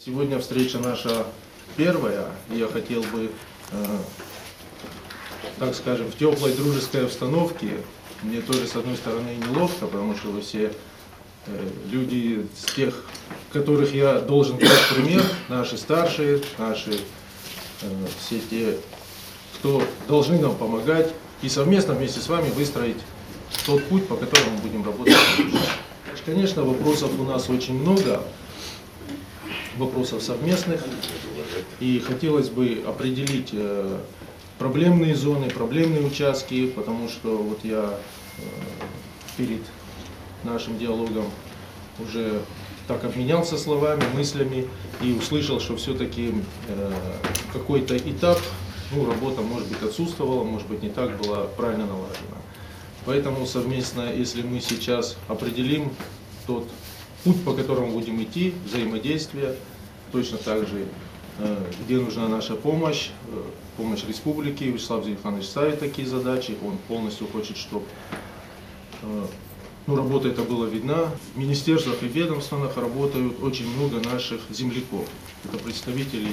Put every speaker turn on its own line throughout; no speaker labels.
Сегодня встреча наша первая, и я хотел бы, так скажем, в теплой дружеской обстановке. Мне тоже, с одной стороны, неловко, потому что вы все люди с тех, которых я должен дать пример, наши старшие, наши все те, кто должны нам помогать, и совместно вместе с вами выстроить тот путь, по которому мы будем работать. Конечно, вопросов у нас очень много, вопросов совместных, и хотелось бы определить проблемные зоны, проблемные участки, потому что вот я перед нашим диалогом уже так обменялся словами, мыслями и услышал, что все-таки какой-то этап, работа, может быть, отсутствовала, может быть, не так была правильно налажена. Поэтому совместно, если мы сейчас определим тот путь, по которому будем идти, взаимодействие, точно так же, где нужна наша помощь, помощь республики. Вячеслав Зелиханович ставит такие задачи, он полностью хочет, чтобы работа эта была видна. В министерствах и ведомствах работают очень много наших земляков. Это представители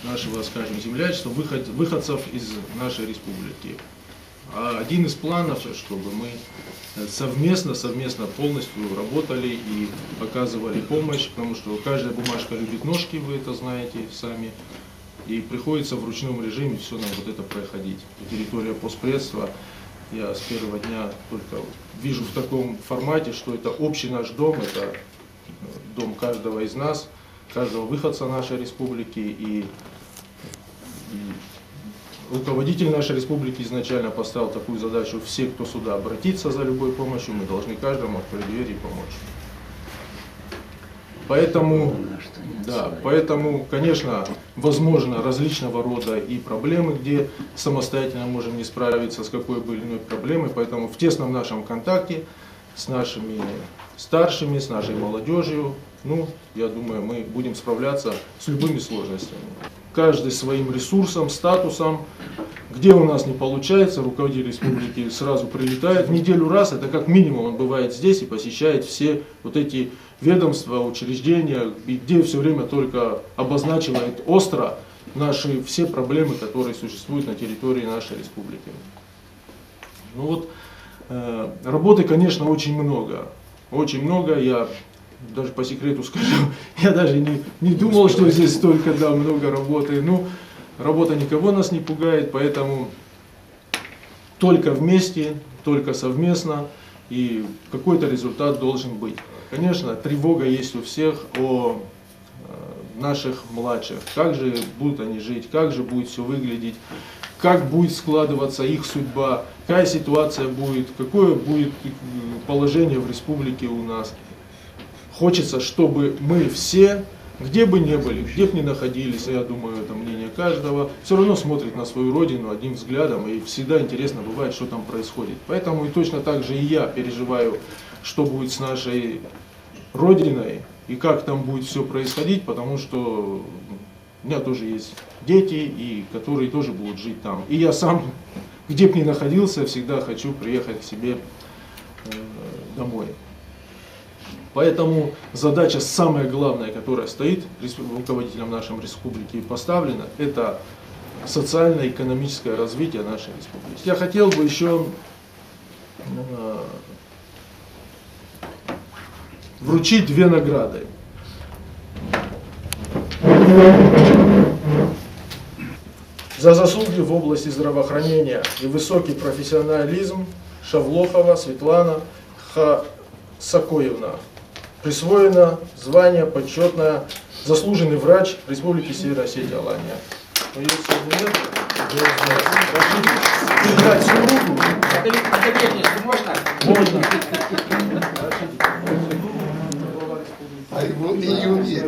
нашего, скажем, землячества, выходцев из нашей республики. А один из планов, чтобы мы совместно полностью работали и оказывали помощь, потому что каждая бумажка любит ножки, вы это знаете сами, и приходится в ручном режиме все нам вот это проходить. Территория постпредства, я с первого дня только вижу в таком формате, что это общий наш дом, это дом каждого из нас, каждого выходца нашей республики, и руководитель нашей республики изначально поставил такую задачу: все, кто сюда обратится за любой помощью, мы должны каждому открыть дверь и помочь. Поэтому, конечно, возможно различного рода и проблемы, где самостоятельно можем не справиться с какой бы или иной проблемой, поэтому в тесном нашем контакте с нашими старшими, с нашей молодежью, я думаю, мы будем справляться с любыми сложностями. Каждый своим ресурсом, статусом. Где у нас не получается, руководитель республики сразу прилетает в неделю раз, это как минимум он бывает здесь и посещает все вот эти ведомства, учреждения, где все время только обозначивает остро наши все проблемы, которые существуют на территории нашей республики. Работы, конечно, очень много. Очень много. Я даже по секрету скажу, я даже не думал, что здесь столько, много работы. Работа никого нас не пугает, поэтому только вместе, только совместно, и какой-то результат должен быть. Конечно, тревога есть у всех о наших младших, как же будут они жить, как же будет все выглядеть, как будет складываться их судьба, какая ситуация будет, какое будет положение в республике у нас. Хочется, чтобы мы все, где бы ни были, где бы ни находились, я думаю, это мнение каждого, все равно смотрит на свою родину одним взглядом, и всегда интересно бывает, что там происходит. Поэтому и точно так же и я переживаю, что будет с нашей родиной, и как там будет все происходить, потому что у меня тоже есть дети, и которые тоже будут жить там. И я сам, где бы ни находился, всегда хочу приехать к себе домой. Поэтому задача самая главная, которая стоит руководителям нашей республики поставлена, это социально-экономическое развитие нашей республики. Я хотел бы еще вручить 2 награды. За заслуги в области здравоохранения и высокий профессионализм Шавлохова Светлана Хасакоевна. Присвоено звание почетное заслуженный врач Республики Северная Осетия Алания. Можно.
А его и не умеет.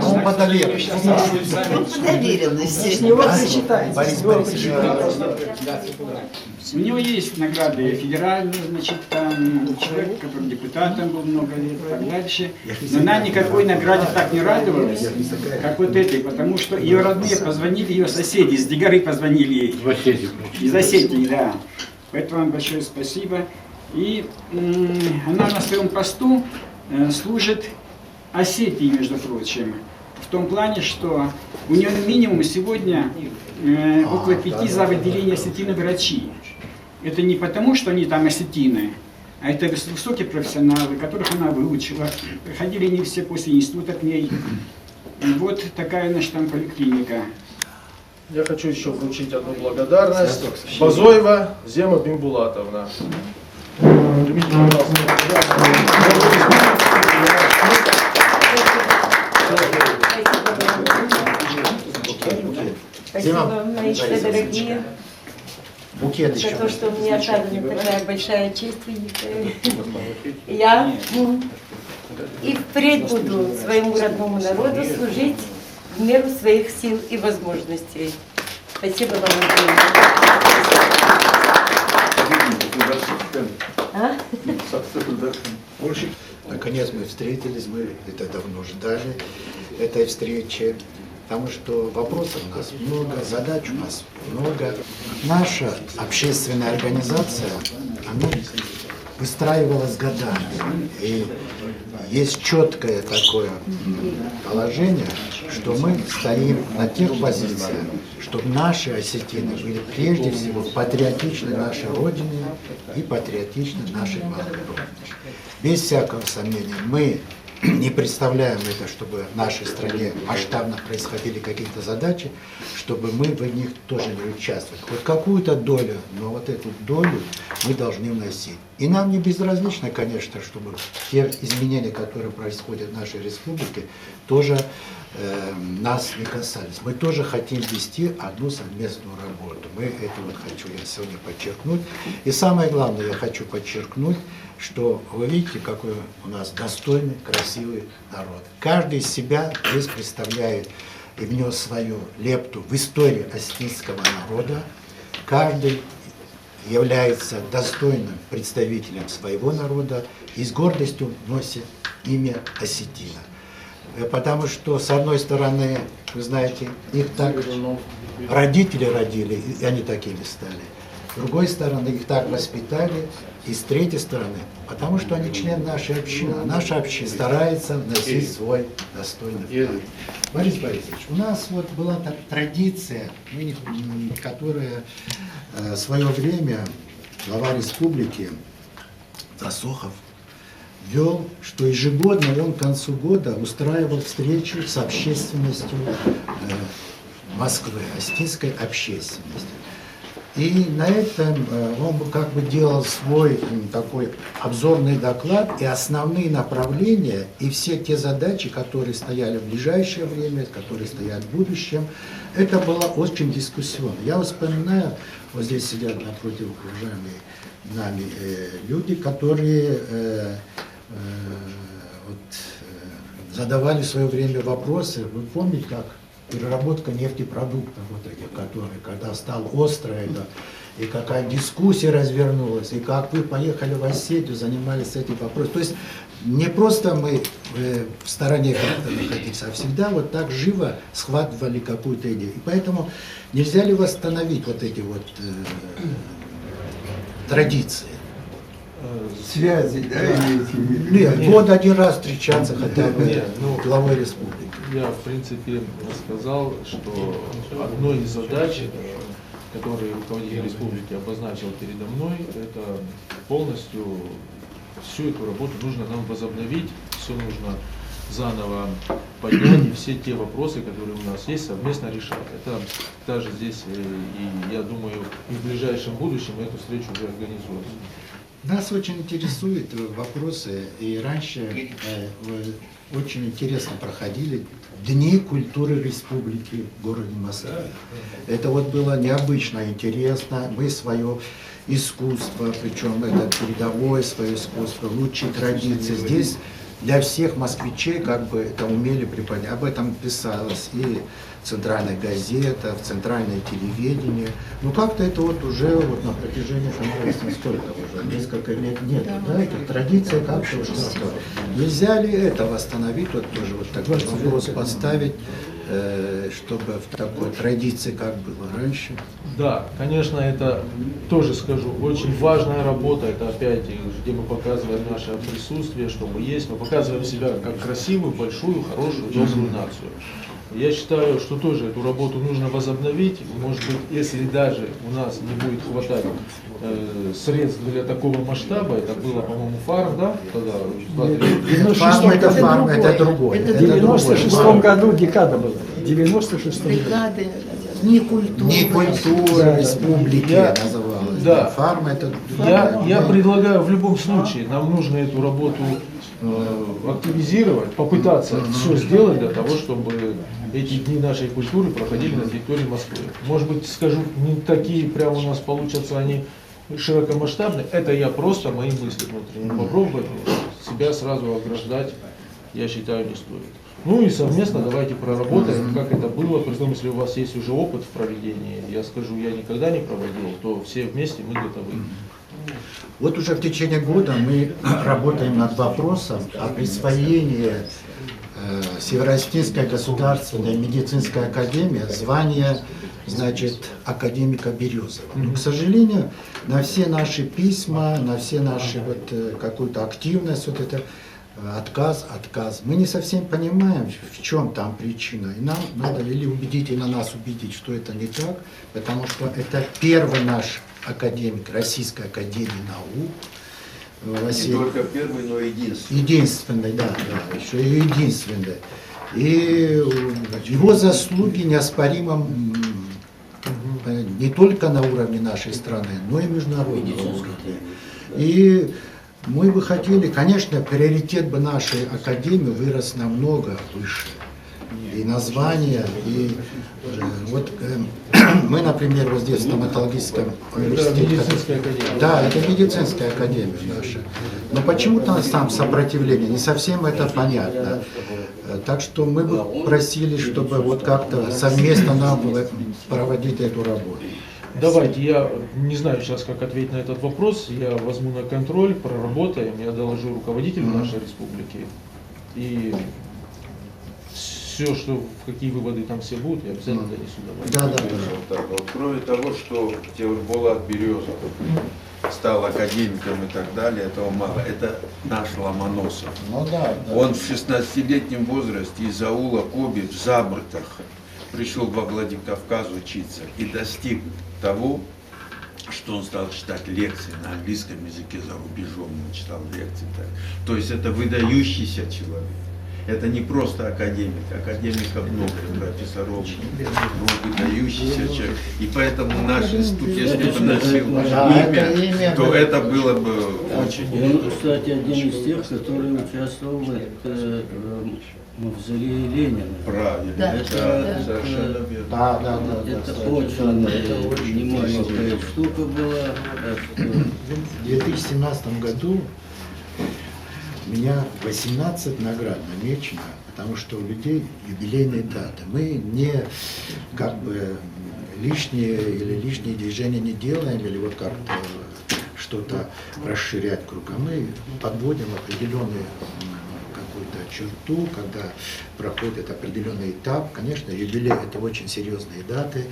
Он по доверенности. С него засчитается.
У него есть награды федеральные, там человек, который депутатом был много лет и так дальше. Но она никакой награде так не радовалась, как вот этой, потому что ее родные позвонили, ее соседи из Дегоры позвонили ей. Из Осетии, да. Поэтому вам большое спасибо. И она на своем посту служит Осетии, между прочим. В том плане, что у нее минимум сегодня около 5 заводделений осетины врачи. Это не потому, что они там осетины, а это высокие профессионалы, которых она выучила. Приходили не все после института к ней. И вот такая наша там поликлиника.
Я хочу еще вручить одну благодарность. Базоева Зема Бимбулатовна. Примите, пожалуйста.
Спасибо, мои дорогие,
Букет
за
еще.
то, что мне оказана такая большая честь видеть. Я и впредь буду своему родному народу служить в меру своих сил и возможностей. Спасибо вам. А?
Наконец мы встретились, мы это давно ждали, этой встречи, потому что вопросов у нас много, задач у нас много. Наша общественная организация, она выстраивалась годами. И есть четкое такое положение, что мы стоим на тех позициях, чтобы наши осетины были прежде всего патриотичны нашей Родине и патриотичны нашей малой Родине. Без всякого сомнения, мы не представляем это, чтобы в нашей стране масштабно происходили какие-то задачи, чтобы мы в них тоже не участвовали. Вот какую-то долю, но вот эту долю мы должны вносить. И нам не безразлично, конечно, чтобы те изменения, которые происходят в нашей республике, тоже нас не касались. Мы тоже хотим вести одну совместную работу. Мы это вот хочу я сегодня подчеркнуть. И самое главное, я хочу подчеркнуть, что вы видите, какой у нас достойный, красивый народ. Каждый из себя здесь представляет и внес свою лепту в историю осетинского народа. Каждый является достойным представителем своего народа и с гордостью носит имя осетина. Потому что, с одной стороны, вы знаете, их так родители родили, и они такими стали. С другой стороны, их так воспитали, и с третьей стороны, потому что они члены нашей общины, а наша община старается носить свой достойный вклад. Борис Борисович, у нас вот была традиция, которая в свое время глава республики Засохов вел, что ежегодно он к концу года устраивал встречу с общественностью Москвы, осетинской общественности. И на этом он как бы делал свой такой обзорный доклад и основные направления, и все те задачи, которые стояли в ближайшее время, которые стоят в будущем. Это было очень дискуссионно. Я вспоминаю, вот здесь сидят напротив уважаемые нами люди, которые задавали в свое время вопросы. Вы помните, как переработка нефтепродуктов, вот этих, которые, когда стало остро это, и какая дискуссия развернулась, и как вы поехали в Осетию, занимались этим вопросом. То есть не просто мы в стороне как-то находились, а всегда вот так живо схватывали какую-то идею. И поэтому нельзя ли восстановить вот эти вот традиции?
Связи, да, имеете в виду?
Нет, год один раз встречаться хотя бы главой республики.
Я, в принципе, сказал, что одной из задач, которые руководитель республики обозначил передо мной, это полностью всю эту работу нужно нам возобновить, все нужно заново поднять, и все те вопросы, которые у нас есть, совместно решать. Это даже здесь, и я думаю, и в ближайшем будущем эту встречу уже организуем.
Нас очень интересуют вопросы, и раньше очень интересно проходили Дни культуры республики в городе Москве. Это вот было необычно интересно. Мы свое искусство, причем это передовое свое искусство, лучшие традиции здесь для всех москвичей как бы это умели преподнять. Об этом писалось и в центральной газете, в центральное телевидение. Но как-то это вот уже вот на протяжении сколько уже, несколько лет нет. Да, эта традиция как-то уже стала. Нельзя ли это восстановить, вот тоже вот такой вопрос поставить, чтобы в такой традиции, как было раньше?
Да, конечно, это тоже скажу, очень важная работа, это опять, где мы показываем наше присутствие, что мы есть, мы показываем себя как красивую, большую, хорошую, добрую нацию. Я считаю, что тоже эту работу нужно возобновить, может быть, если даже у нас не будет хватать средств для такого масштаба, это было, по-моему, фарм, да, тогда,
Фарм это другое.
В 96-м году декада была. В 96-м году.
Бригады, не культура.
Не культура республики
Я-
называлась.
да.
Фарм это...
Я предлагаю в любом случае, нам нужно эту работу активизировать, попытаться все сделать для того, чтобы эти дни нашей культуры проходили на территории Москвы. Может быть, скажу, не такие прямо у нас получатся они широкомасштабные, это я просто мои мысли внутренние. Попробовать себя сразу ограждать, я считаю, не стоит. Ну и совместно давайте проработаем, как это было, при том, если у вас есть уже опыт в проведении, я скажу, я никогда не проводил, то все вместе мы готовы.
Вот уже в течение года мы работаем над вопросом о присвоении Северо-Осетинской государственной медицинской академии звания, значит, академика Березова. Но, к сожалению, на все наши письма, на все наши вот какую-то активность, вот это отказ. Мы не совсем понимаем, в чем там причина. И нам надо или убедительно нас убедить, что это не так, потому что это первый наш академик Российской академии наук.
Не только первый, но и единственный.
Единственный, да, еще и единственный. И его заслуги неоспоримы не только на уровне нашей страны, но и международного уровня. И мы бы хотели, конечно, приоритет бы нашей академии вырос намного выше. И название, и вот мы, например, вот здесь в стоматологическом университете.
Медицинская академия.
Да, это медицинская академия наша. Но почему-то там сопротивление, не совсем это понятно. Так что мы бы просили, чтобы вот как-то совместно нам было проводить эту работу.
Давайте, я не знаю сейчас, как ответить на этот вопрос, я возьму на контроль, проработаем, я доложу руководителю нашей республики. И все, что, какие выводы там все будут, я обязательно донесу домой.
Да.
Так вот, кроме того, что Темирбулат Березов стал академиком и так далее, этого мало. Это наш Ломоносов.
Ну да.
Он в 16-летнем возрасте из аула Коби в Забртах пришел во Владикавказ учиться и достиг того, что он стал читать лекции на английском языке за рубежом, он читал лекции. То есть это выдающийся человек. Это не просто академик, академиков много, профессоров, но выдающийся человек. И поэтому наш институт, если бы носил имя, то это было бы очень...
Он, кстати, один из тех, который участвовал в мавзолее Ленина.
Правильно,
Да,
да, совершенно верно.
Да.
Это очень немаленькая штука была.
В 2017 году у меня 18 наград намечено, потому что у людей юбилейные даты. Мы не как бы лишние движения не делаем, или вот как-то что-то расширять круг, а мы подводим определенную какую-то черту, когда проходит определенный этап. Конечно, юбилей — это очень серьезные даты,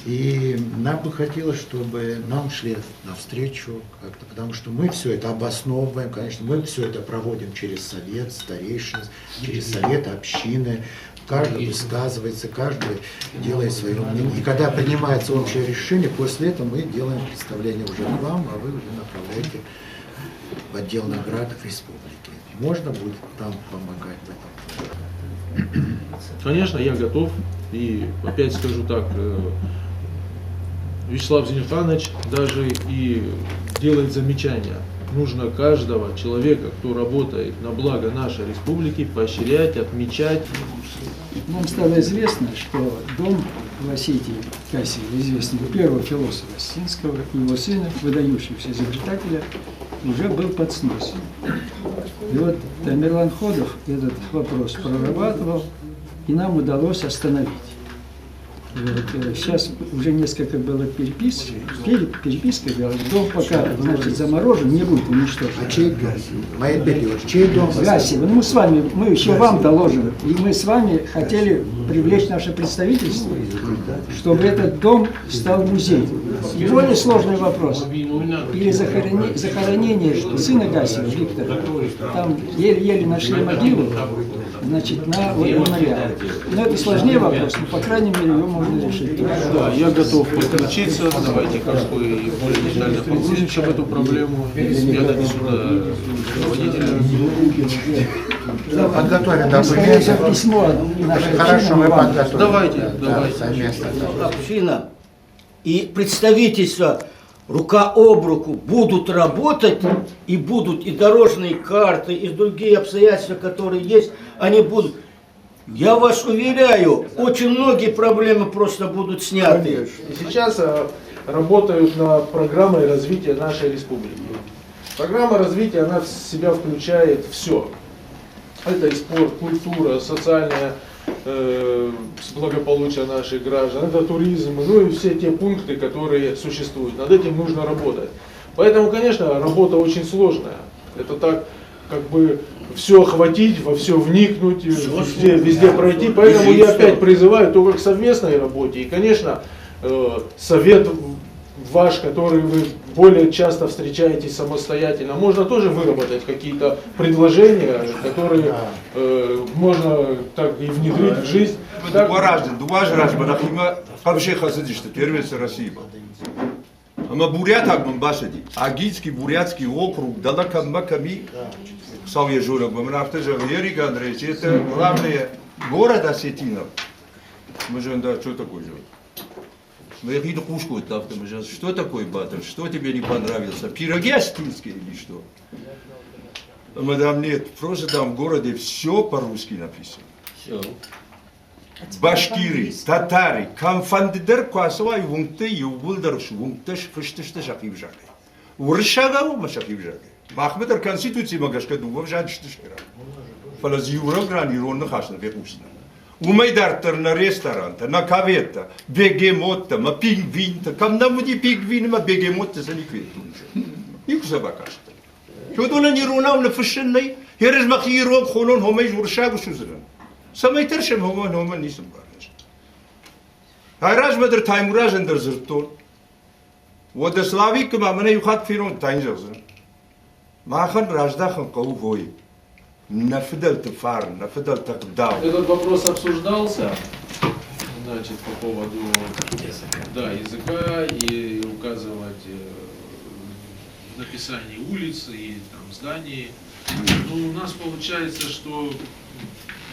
и нам бы хотелось, чтобы нам шли навстречу как-то, потому что мы все это обосновываем, конечно, мы все это проводим через совет старейшин, через совет общины. Каждый высказывается, каждый делает свое мнение. И когда принимается общее решение, после этого мы делаем представление уже к вам, а вы уже направляете в отдел наград республики. Можно будет там помогать в этом?
Конечно, я готов. И опять скажу так, Вячеслав Зиниханович даже и делает замечания. Нужно каждого человека, кто работает на благо нашей республики, поощрять, отмечать.
Нам стало известно, что дом в Осетии, Кассия, известного первого философа осетинского, его сына, выдающегося изобретателя, уже был под сносом. И вот Тамерлан Ходов этот вопрос прорабатывал, и нам удалось остановить. Сейчас уже несколько было переписка, дом пока, значит, заморожен, не будет уничтожен.
А чей моя период, чей дом?
Гасева, мы с вами, мы еще вам доложим, и мы с вами хотели привлечь наше представительство, чтобы этот дом стал музеем. И более сложный вопрос. Или захоронение сына Гасева, Виктора, там еле-еле нашли могилу, значит, на мемориале. Но это сложнее вопрос, но, по крайней мере, его можно решить.
Да, я готов подключиться. Давайте как бы более детально погрузимся в эту проблему. Я донесу до руководителя.
Подготовим
Это
документы.
письмо нашей
Хорошо, мы подготовим.
Давайте.
Совместно.
Община и представительство рука об руку будут работать, и будут и дорожные карты, и другие обстоятельства, которые есть, они будут. Я вас уверяю, очень многие проблемы просто будут сняты.
Сейчас работают над программой развития нашей республики. Программа развития, она в себя включает все. Это и спорт, культура, социальное благополучие наших граждан, это туризм, ну и все те пункты, которые существуют. Над этим нужно работать. Поэтому, конечно, работа очень сложная. Это так, как бы, все охватить, во все вникнуть, везде пройти. Поэтому я опять призываю только к совместной работе. И, конечно, совет ваш, который вы более часто встречаетесь самостоятельно, можно тоже выработать какие-то предложения, которые можно так и внедрить в жизнь.
Агитский, бурятский округ, Далакамаками, Савьежурок, Ериган, это главный город Осетина. Мы же, да, что такое же? Мы какие-то кушку там, что такое батер, что тебе не понравился? Пироги осетинские или что? Мадам, нет, просто там в городе все по-русски написано.
Все.
Башкиры, татары, камфандидер квасова юнты юбулдарш вунтеш фыштышты шакивжаки. Уршагару машакивжаки. Махмедер конституции магашка дубов жадштышера. Фалаз юрогран юронны хашна бекусна. Умайдартер на ресторан, на кавета, бегемотта, ма пингвинта, камнамуди пингвин, ма бегемотта за никветунжа. Никуда бакашта. Чудуна нирунау на фышенной, херез махирон холон хомейж уршагу шузран. Самайтер шем хоман нисам барнеш. Хайраж мадер таймуражен дер зыртон. Водославик мамане юхат фирон тайнжазан. Махан раждахан каувой. Нафидал тефар, нафидал тагдал.
Этот вопрос обсуждался, значит, по поводу языка и указывать написание улиц и там зданий. Но у нас получается, что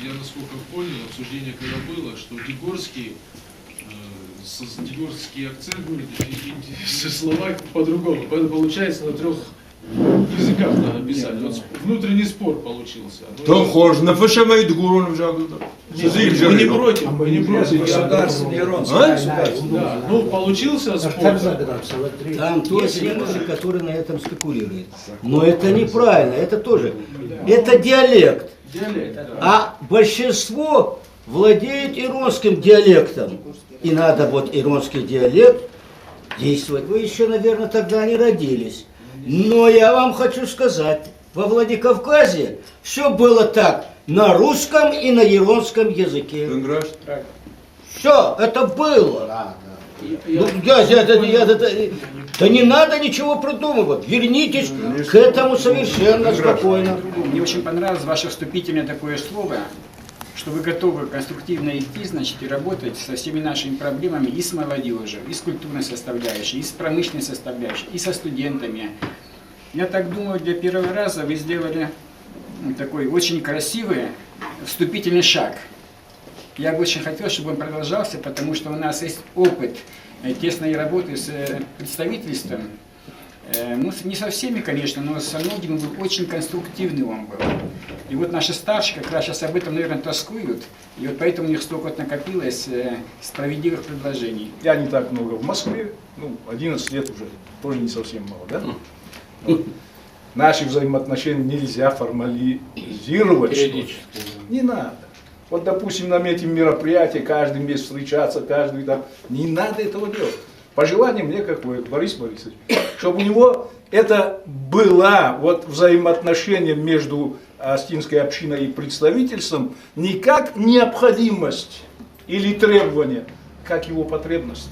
я насколько понял, обсуждение когда было, что Дегорский акцент будет, и слова по-другому. Поэтому получается на 3 языках надо писать. Вот внутренний спор получился.
То хож, на фашемай дгурон в жагу.
Мы не против, мы не против. Да, ну получился спор.
Там есть люди, которые на этом спекулируют. Но это неправильно, это тоже. Это диалект. А большинство владеет иронским диалектом. И надо вот иронский диалект действовать. Вы еще, наверное, тогда не родились. Но я вам хочу сказать, во Владикавказе все было так, на русском и на иронском языке. Все, это было. Ну, да не надо ничего придумывать, вернитесь к этому совершенно спокойно.
Мне очень понравилось ваше вступительное такое слово, что вы готовы конструктивно идти, значит, и работать со всеми нашими проблемами и с молодежью, и с культурной составляющей, и с промышленной составляющей, и со студентами. Я так думаю, для первого раза вы сделали такой очень красивый вступительный шаг. Я бы очень хотел, чтобы он продолжался, потому что у нас есть опыт тесной работы с представительством. Ну, не со всеми, конечно, но со многими был очень конструктивный он был. И вот наши старшие как раз сейчас об этом, наверное, тоскуют. И вот поэтому у них столько вот накопилось справедливых предложений.
Я не так много в Москве, 11 лет уже, тоже не совсем мало, да? Вот. Наши взаимоотношения нельзя формализировать. Не надо. Вот, допустим, наметим мероприятие, каждый месяц встречаться, каждый там. Не надо этого делать. Пожелание мне какое, Борис Борисович, чтобы у него это была вот взаимоотношение между астинской общиной и представительством не как необходимость или требование, как его потребность.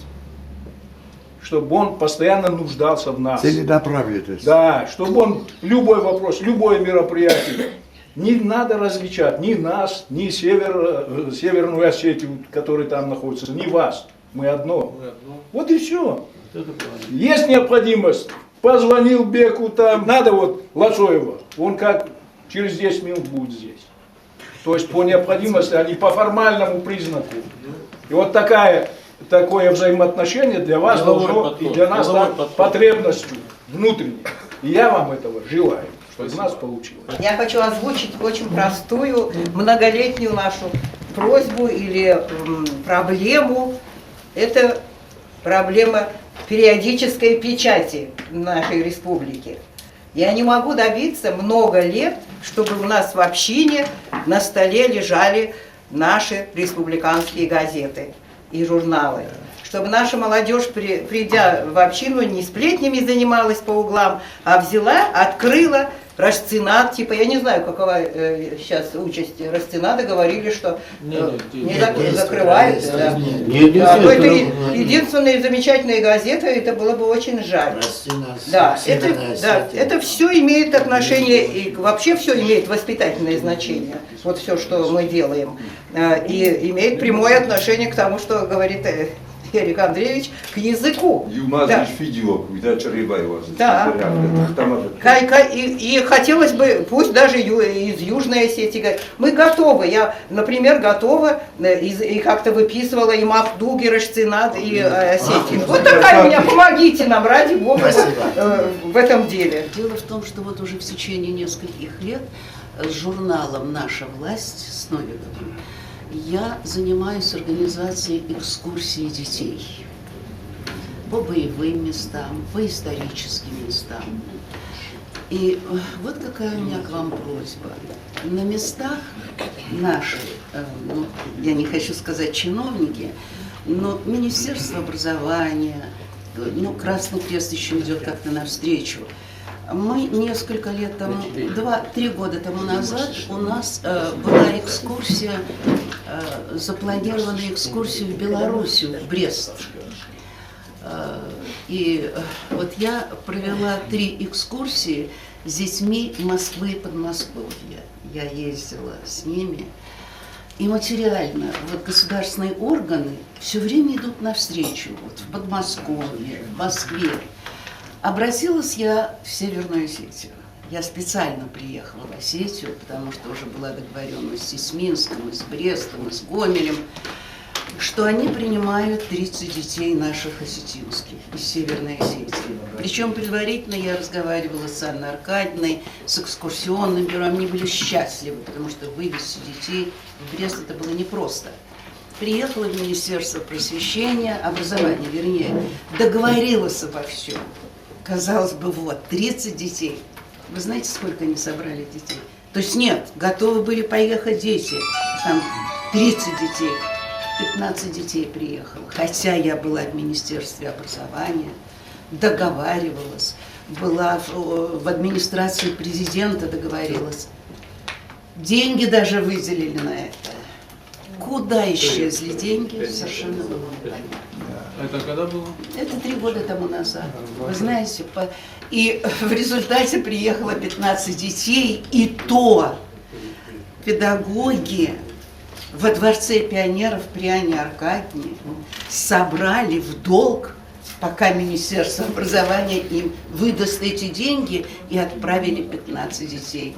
Чтобы он постоянно нуждался в нас.
Целенаправленность.
Да, чтобы он любой вопрос, любое мероприятие, не надо различать ни нас, ни Северную Осетию, который там находится, ни вас. Мы одно. Вот и все. Есть необходимость. Позвонил Беку там, надо вот Лацоева, он как через 10 минут будет здесь. То есть по необходимости, а не по формальному признаку. И вот такое взаимоотношение для вас должно и для нас потребностью внутренней. И я вам этого желаю, чтобы у нас получилось.
Я хочу озвучить очень простую, многолетнюю нашу просьбу или проблему. Это проблема периодической печати в нашей республике. Я не могу добиться много лет, чтобы у нас в общине на столе лежали наши республиканские газеты и журналы. Чтобы наша молодежь, придя в общину, не сплетнями занималась по углам, а взяла, открыла расценат, типа, я не знаю, какова сейчас участь расцената, говорили, что не закрывается. Да. Это единственная замечательная газета, это было бы очень жаль. Да, это все имеет отношение, и вообще все имеет воспитательное значение, вот все, что мы делаем, и имеет прямое отношение к тому, что говорит Эрик Андреевич, к языку. Да. Да. И хотелось бы, пусть даже из Южной Осетии, мы готовы, я, например, готова, и как-то выписывала и Мавдуги, Рашцинат, и Осетию. Вот такая у меня, помогите нам, ради Бога, в этом деле.
Дело в том, что вот уже в течение нескольких лет с журналом «Наша власть» с Новиковым я занимаюсь организацией экскурсий детей по боевым местам, по историческим местам. И вот какая у меня к вам просьба. На местах наши, ну, я не хочу сказать чиновники, но Министерство образования, ну, Красный Крест еще идет как-то навстречу. Мы несколько лет тому, 2-3 года тому назад у нас была экскурсия, запланированная экскурсия в Белоруссию, в Брест. И вот я провела 3 экскурсии с детьми Москвы и Подмосковья. Я ездила с ними. И материально вот государственные органы все время идут навстречу. Вот в Подмосковье, в Москве. Обратилась я в Северную Осетию. Я специально приехала в Осетию, потому что уже была договоренность и с Минском, и с Брестом, и с Гомелем, что они принимают 30 детей наших осетинских из Северной Осетии. Причем предварительно я разговаривала с Анной Аркадьевной, с экскурсионным бюро. Они были счастливы, потому что вывести детей в Брест это было непросто. Приехала в Министерство просвещения, образования, вернее, договорилась обо всем. Казалось бы, вот, 30 детей. Вы знаете, сколько они собрали детей? То есть нет, готовы были поехать дети. Там 30 детей, 15 детей приехало. Хотя я была в Министерстве образования, договаривалась, была в администрации президента, договорилась. Деньги даже выделили на это. Куда исчезли деньги, совершенно было непонятно.
Это когда было?
Это 3 года тому назад. Вы знаете, и в результате приехало 15 детей, и то педагоги во Дворце пионеров при Анне Аркадьевне собрали в долг, пока Министерство образования им выдаст эти деньги, и отправили 15 детей.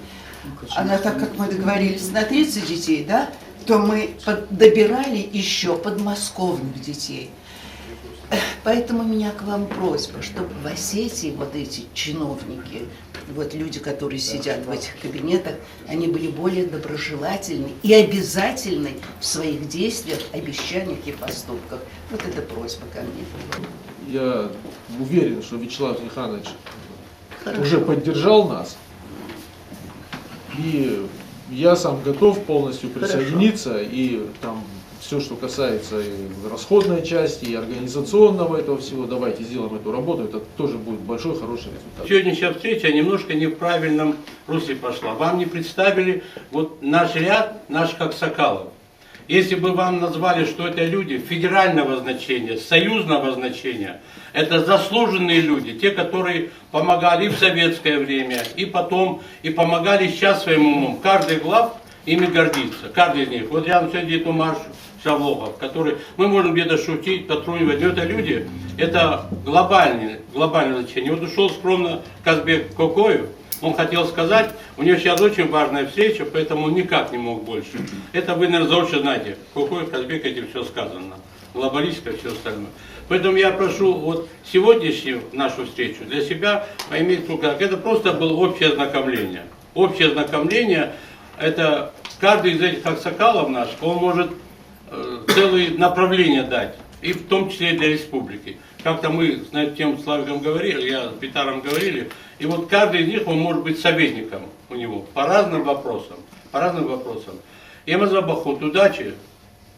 Она, так как мы договорились на 30 детей, да, то мы добирали еще подмосковных детей. Поэтому у меня к вам просьба, чтобы в Осетии вот эти чиновники, вот люди, которые сидят в этих кабинетах, они были более доброжелательны и обязательны в своих действиях, обещаниях и поступках. Вот это просьба ко мне.
Я уверен, что Вячеслав Михайлович уже поддержал нас. И я сам готов полностью присоединиться, и там все, что касается и расходной части, и организационного этого всего, давайте сделаем эту работу, это тоже будет большой, хороший результат.
Сегодняшняя встреча немножко не в правильном русле пошла. Вам не представили вот наш ряд, наш Аксакалов. Если бы вам назвали, что это люди федерального значения, союзного значения, это заслуженные люди, те, которые помогали и в советское время, и потом, и помогали сейчас своим умом. Каждый глав ими гордится, каждый из них. Вот рядом сидит Умар Шавлохов, который, мы можем где-то шутить, потрунивать, но это люди, это глобальное значение. Вот ушел скромно Казбек Кокоев, он хотел сказать, у него сейчас очень важная встреча, поэтому он никак не мог больше. Это вы, наверное, заочно знаете, Кокоев, Казбек, этим все сказано, глобалистика, все остальное. Поэтому я прошу вот сегодняшнюю нашу встречу для себя поймите, как это просто было общее ознакомление. Общее ознакомление, это каждый из этих аксакалов наш, он может целые направления дать, и в том числе для республики. Как-то мы с этим тем Славиком говорили, я с Витаром говорили, и вот каждый из них, он может быть советником у него по разным вопросам, по разным вопросам. Я Мазабахут, удачи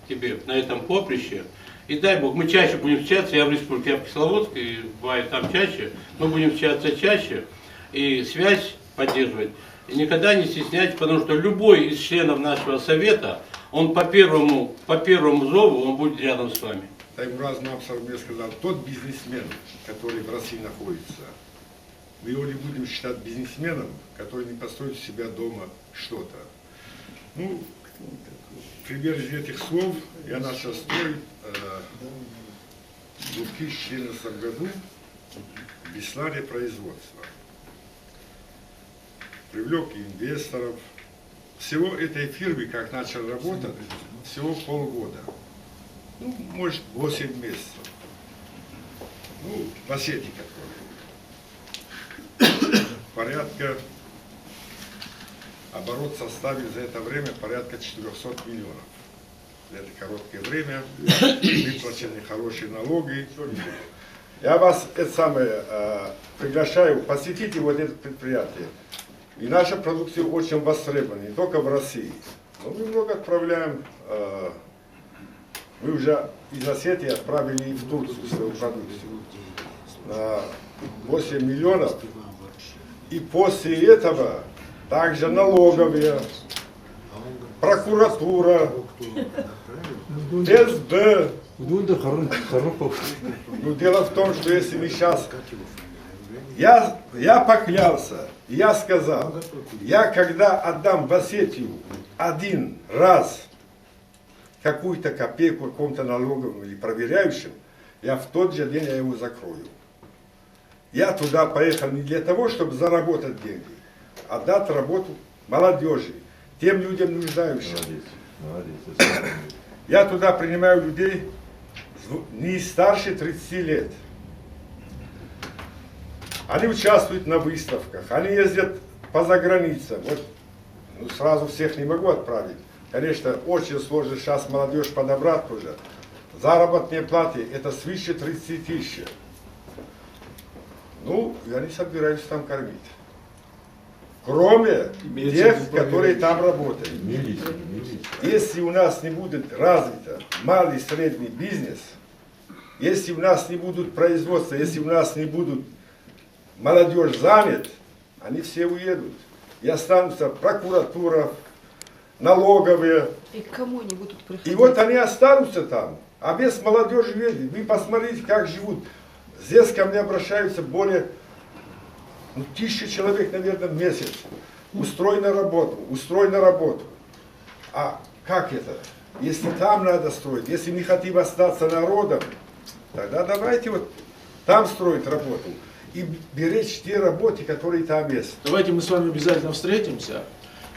тебе на этом поприще, и дай Бог, мы чаще будем встречаться, я в республике, я в Кисловодске, и бывает там чаще, мы будем встречаться чаще, и связь поддерживать. И никогда не стесняйтесь, потому что любой из членов нашего совета, он по первому зову, он будет рядом с вами.
Таймураз Мапсар мне сказал, тот бизнесмен, который в России находится, мы его не будем считать бизнесменом, который не построит у себя дома что-то. Ну, пример из этих слов я начал строить в 2014 году в Беслане производства. Привлек инвесторов. Всего этой фирмы, как начал работать, всего полгода. Ну, может, 8 месяцев. Ну, в Осетии, который. Порядка, оборот составил за это время порядка 400 миллионов. За это короткое время выплачены хорошие налоги. Я вас приглашаю, посетите вот это предприятие. И наша продукция очень востребована, не только в России. Но мы много отправляем, мы уже из Осетии отправили и в Турцию свою продукцию на 8 миллионов. И после этого также налоговые, прокуратура, СБ. Ну, дело в том, что если мы сейчас... Я поклялся, я сказал, я когда отдам в Осетию один раз какую-то копейку какому-то налоговому или проверяющим, я в тот же день я его закрою. Я туда поехал не для того, чтобы заработать деньги, а дать работу молодежи, тем людям нуждающимся. Я туда принимаю людей не старше 30 лет. Они участвуют на выставках, они ездят по заграницам. Вот, ну, сразу всех не могу отправить. Конечно, очень сложно сейчас молодежь подобрать уже. Заработные платы это свыше 30 тысяч. Ну, я не собираюсь там кормить. Кроме тех, которые там работают. Если у нас не будет развито малый и средний бизнес, если у нас не будут производства, если у нас не будут молодежь занят, они все уедут. И останутся прокуратура, налоговые.
И к кому они будут приходить?
И вот они останутся там. А без молодежи едет. Вы посмотрите, как живут. Здесь ко мне обращаются более 1000 человек, наверное, в месяц. Устрой на работу. А как это? Если там надо строить, если мы хотим остаться народом, тогда давайте вот там строить работу. И беречь те работы, которые там есть.
Давайте мы с вами обязательно встретимся,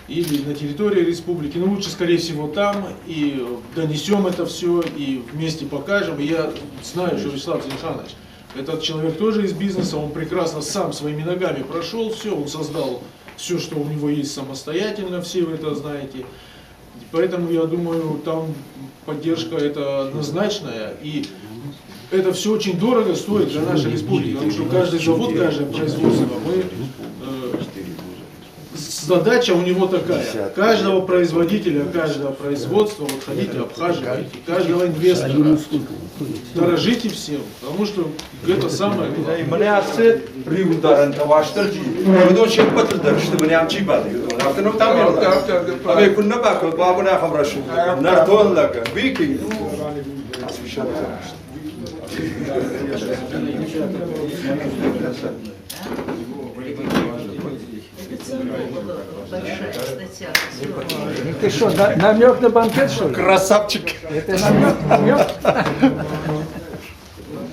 или на территории республики, но лучше, скорее всего, там, и донесем это все, и вместе покажем. И я знаю, что Вячеслав Зинханович, этот человек тоже из бизнеса, он прекрасно сам своими ногами прошел все, он создал все, что у него есть самостоятельно, все вы это знаете. Поэтому, я думаю, там поддержка это однозначная, и это все очень дорого стоит для нашей республики, потому что каждый завод, каждое производство мы задача у него такая. Каждого производителя, каждого производства вот ходите, обхаживайте, каждого инвестора. Дорожите всем, потому что это самое главное.
Меняться при ударе таваштырки. Вы очень подтвердили, что мы не чипали. Автоном там я. А мы кунна бакал, бабу на хаврашу. Нартон лага, викинг.
Большая статья.
Ты что, намек на банкет, что ли?
Красавчик.
Это намек?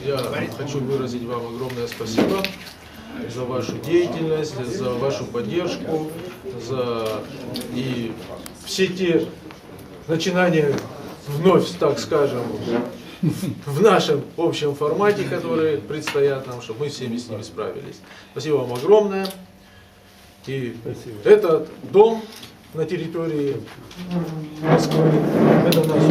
Я хочу выразить вам огромное спасибо за вашу деятельность, за вашу поддержку, за и все те начинания вновь, так скажем, в нашем общем формате, которые предстоят нам, чтобы мы всеми с ними справились. Спасибо вам огромное. И этот дом на территории Москвы, это наш